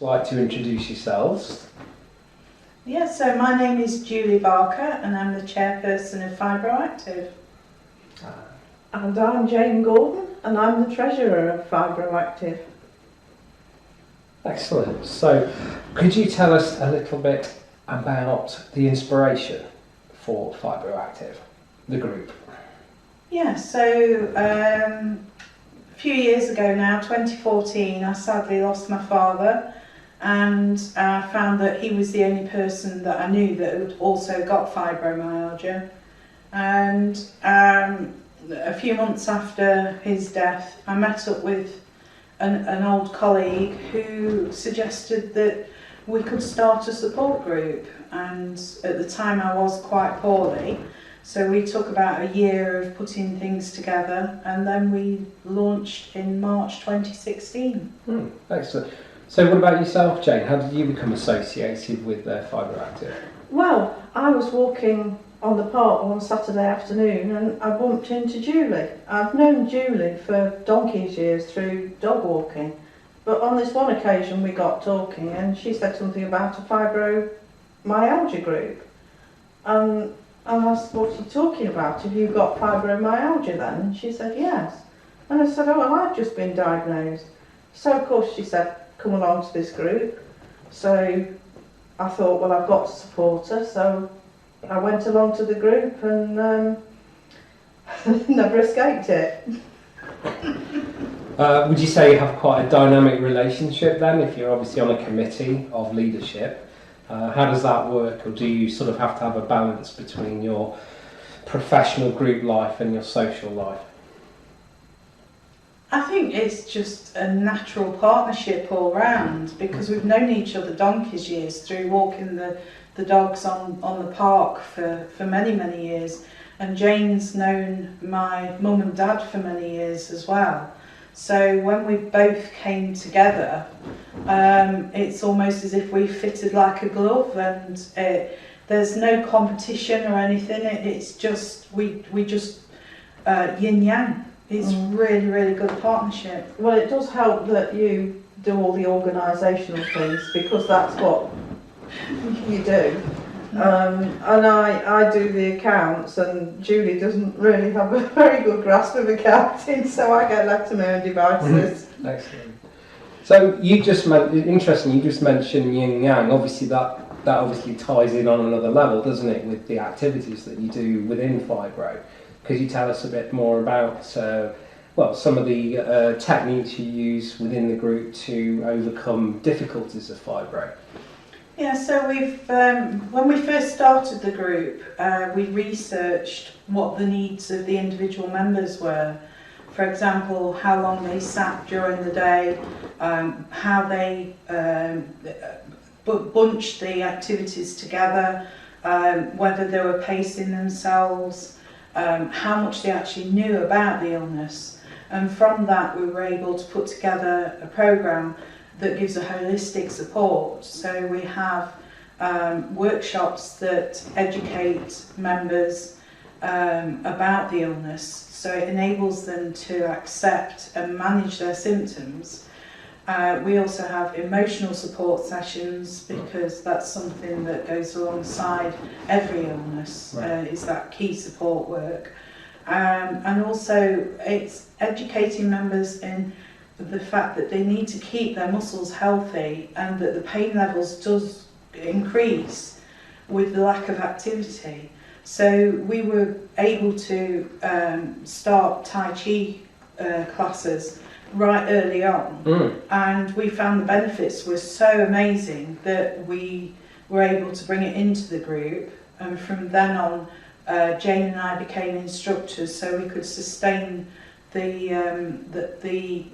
Like to introduce yourselves. Yes, so my name is Julie Barker and I'm the chairperson of Fibro Active. And I'm Jane Gordon and I'm the treasurer of Fibro Active. Excellent. So, could you tell us a little bit about the inspiration for Fibro Active, the group? Yeah, so a few years ago now, 2014, I sadly lost my father, and I found that he was the only person that I knew that had also got fibromyalgia. And a few months after his death, I met up with an old colleague who suggested that we could start a support group, and at the time I was quite poorly, so we took about a year of putting things together, and then we launched in March 2016. Excellent. So what about yourself, Jane? How did you become associated with Fibro Active? Well, I was walking on the park one Saturday afternoon and I bumped into Julie. I've known Julie for donkey's years through dog walking, but on this one occasion we got talking and she said something about a fibromyalgia group. And I said, what are you talking about? Have you got fibromyalgia then? And she said, yes. And I said, oh, well, I've just been diagnosed. So of course she said, come along to this group. So I thought, well, I've got to support her. So I went along to the group and never escaped it. Would you say you have quite a dynamic relationship then, if you're obviously on a committee of leadership? How does that work, or do you sort of have to have a balance between your professional group life and your social life? I think it's just a natural partnership all round, because we've known each other donkey's years through walking the dogs on the park for many years, and Jane's known my mum and dad for many years as well. So when we both came together, it's almost as if we fitted like a glove, and there's no competition or anything. It's just we just yin yang. It's really good partnership. Well, it does help that you do all the organisational things, because that's what you do. And I do the accounts, and Julie doesn't really have a very good grasp of accounting, so I get left to my own devices. Excellent. So you just you just mentioned yin yang. Obviously that obviously ties in on another level, doesn't it, with the activities that you do within Fibro? Could you tell us a bit more about some of the techniques you use within the group to overcome difficulties of Fibro? Yeah, so we've when we first started the group, we researched what the needs of the individual members were. For example, how long they sat during the day, how they bunched the activities together, whether they were pacing themselves, how much they actually knew about the illness. And from that we were able to put together a programme that gives a holistic support. So we have workshops that educate members about the illness, so it enables them to accept and manage their symptoms. We also have emotional support sessions, because that's something that goes alongside every illness, is that key support work. And also it's educating members in the fact that they need to keep their muscles healthy, and that the pain levels does increase with the lack of activity. So we were able to start Tai Chi classes right early on, and we found the benefits were so amazing that we were able to bring it into the group, and from then on Jane and I became instructors, so we could sustain the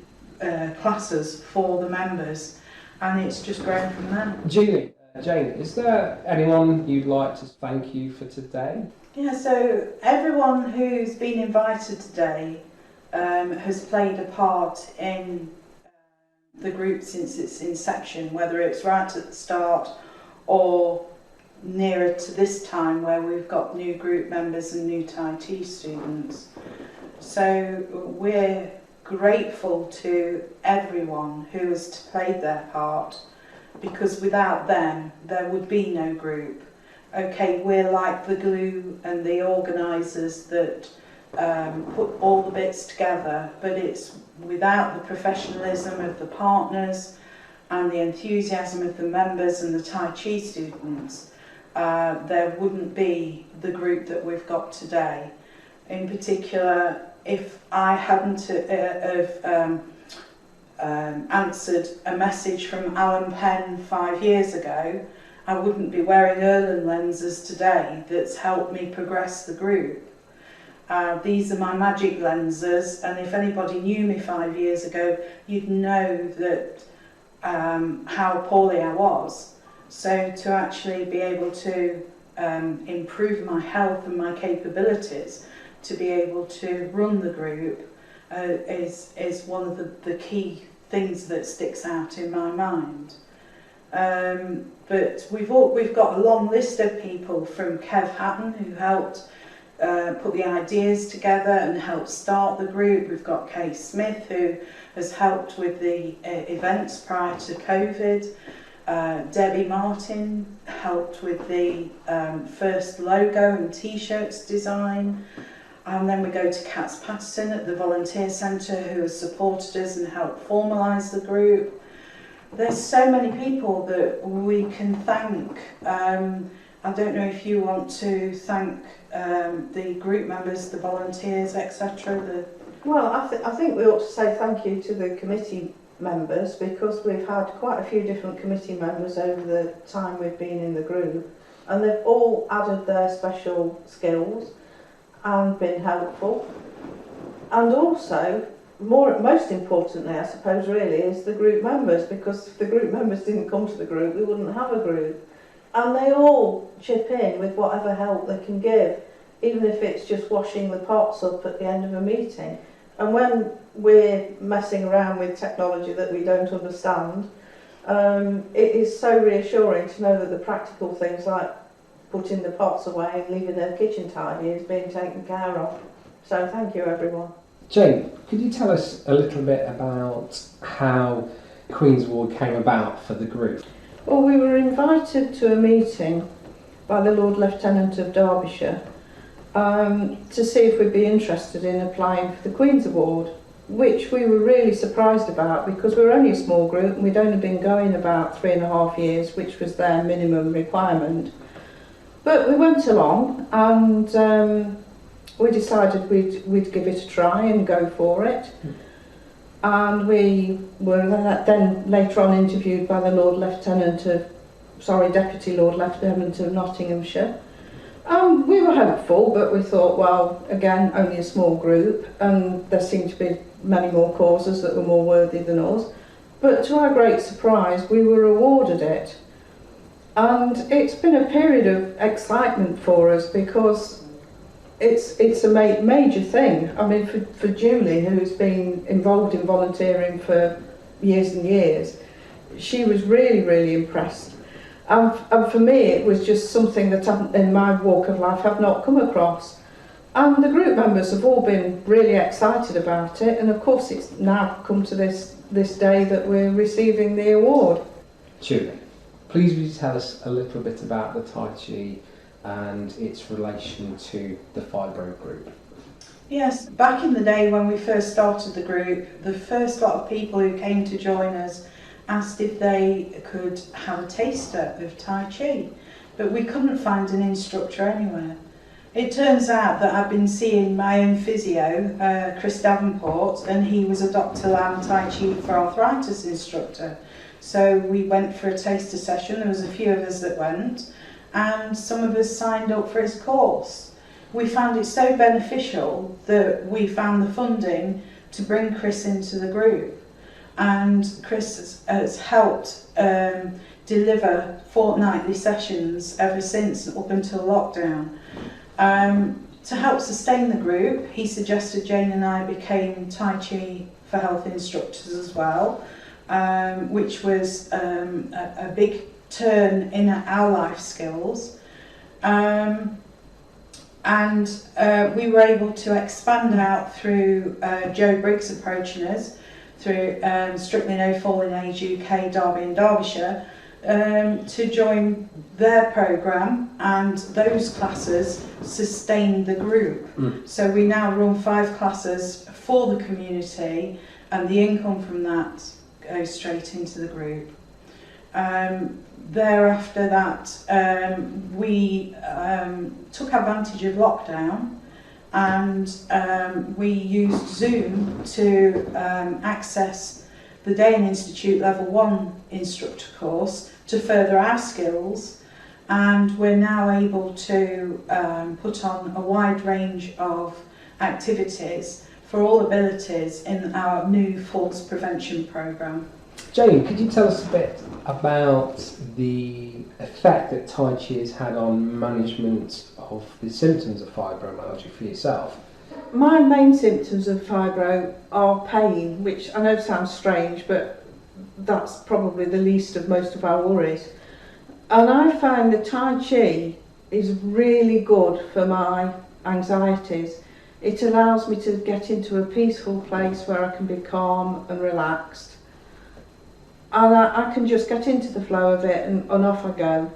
classes for the members, and it's just grown from there. Julie, Jane, is there anyone you'd like to thank you for today? Yeah, so everyone who's been invited today has played a part in the group since its inception, whether it's right at the start or nearer to this time where we've got new group members and new Tai Chi students. So we're grateful to everyone who has played their part, because without them there would be no group. Okay, we're like the glue and the organisers that put all the bits together, but it's without the professionalism of the partners and the enthusiasm of the members and the Tai Chi students, there wouldn't be the group that we've got today. In particular, if I hadn't answered a message from Alan Penn 5 years ago, I wouldn't be wearing Erlen lenses today that's helped me progress the group. These are my magic lenses, and if anybody knew me 5 years ago, you'd know that how poorly I was. So to actually be able to improve my health and my capabilities to be able to run the group is one of the key things that sticks out in my mind. But we've got a long list of people, from Kev Hatton, who helped put the ideas together and helped start the group. We've got Kay Smith, who has helped with the events prior to COVID. Debbie Martin helped with the first logo and t-shirts design. And then we go to Katz Patterson at the Volunteer Centre, who has supported us and helped formalise the group. There's so many people that we can thank. I don't know if you want to thank the group members, the volunteers, etc. Well, I think we ought to say thank you to the committee members, because we've had quite a few different committee members over the time we've been in the group, and they've all added their special skills and been helpful. And also, most importantly, I suppose, really, is the group members, because if the group members didn't come to the group, we wouldn't have a group. And they all chip in with whatever help they can give, even if it's just washing the pots up at the end of a meeting. And when we're messing around with technology that we don't understand, it is so reassuring to know that the practical things like putting the pots away and leaving the kitchen tidy is being taken care of. So thank you, everyone. Jane, could you tell us a little bit about how Queen's Ward came about for the group? Well, we were invited to a meeting by the Lord Lieutenant of Derbyshire to see if we'd be interested in applying for the Queen's Award, which we were really surprised about, because we were only a small group and we'd only been going about 3.5 years, which was their minimum requirement. But we went along and we decided we'd give it a try and go for it. And we were then later on interviewed by the Deputy Lord Lieutenant of Nottinghamshire. We were hopeful, but we thought, well, again, only a small group, and there seemed to be many more causes that were more worthy than us. But to our great surprise, we were awarded it. And it's been a period of excitement for us, because it's a major thing. I mean, for Julie, who's been involved in volunteering for years and years, she was really, really impressed. And for me, it was just something that in my walk of life I've not come across. And the group members have all been really excited about it, and of course it's now come to this day that we're receiving the award. Julie, please would you tell us a little bit about the Tai Chi and its relation to the Fibro group? Yes, back in the day when we first started the group, the first lot of people who came to join us asked if they could have a taster of Tai Chi, but we couldn't find an instructor anywhere. It turns out that I've been seeing my own physio, Chris Davenport, and he was a Dr. Lam Tai Chi for arthritis instructor. So we went for a taster session. There was a few of us that went, and some of us signed up for his course. We found it so beneficial that we found the funding to bring Chris into the group. And Chris has helped deliver fortnightly sessions ever since, up until lockdown. To help sustain the group, he suggested Jane and I became Tai Chi for Health instructors as well, which was a big turn in our life skills. And we were able to expand out through Joe Briggs approaching us, through Strictly No Falling Age UK, Derby and Derbyshire, to join their programme, and those classes sustain the group. So we now run 5 classes for the community, and the income from that goes straight into the group. Thereafter that, we took advantage of lockdown, and we used Zoom to access the Dane Institute Level 1 instructor course to further our skills, and we're now able to put on a wide range of activities for all abilities in our new falls prevention programme. Jane, could you tell us a bit about the effect that Tai Chi has had on management of the symptoms of fibromyalgia for yourself? My main symptoms of fibro are pain, which I know sounds strange, but that's probably the least of most of our worries. And I find that Tai Chi is really good for my anxieties. It allows me to get into a peaceful place where I can be calm and relaxed. And I can just get into the flow of it, and off I go.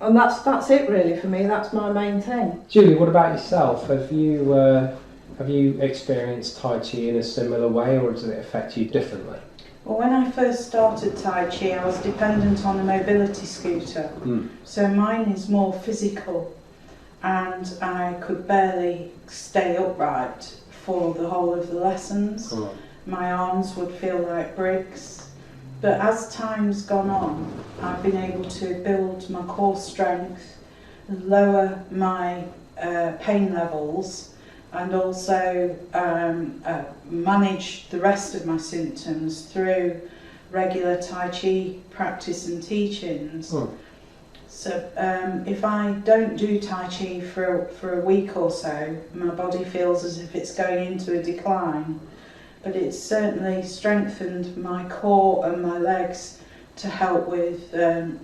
And that's it really for me. That's my main thing. Julie, what about yourself? Have you experienced Tai Chi in a similar way, or does it affect you differently? Well, when I first started Tai Chi, I was dependent on a mobility scooter. So mine is more physical, and I could barely stay upright for the whole of the lessons. My arms would feel like bricks. But as time's gone on, I've been able to build my core strength, lower my pain levels, and also manage the rest of my symptoms through regular Tai Chi practice and teachings. So if I don't do Tai Chi for a week or so, my body feels as if it's going into a decline. But it's certainly strengthened my core and my legs to help with the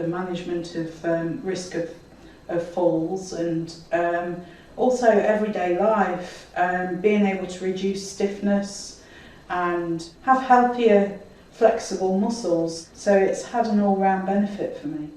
management of risk of falls, and also everyday life, being able to reduce stiffness and have healthier, flexible muscles. So it's had an all-round benefit for me.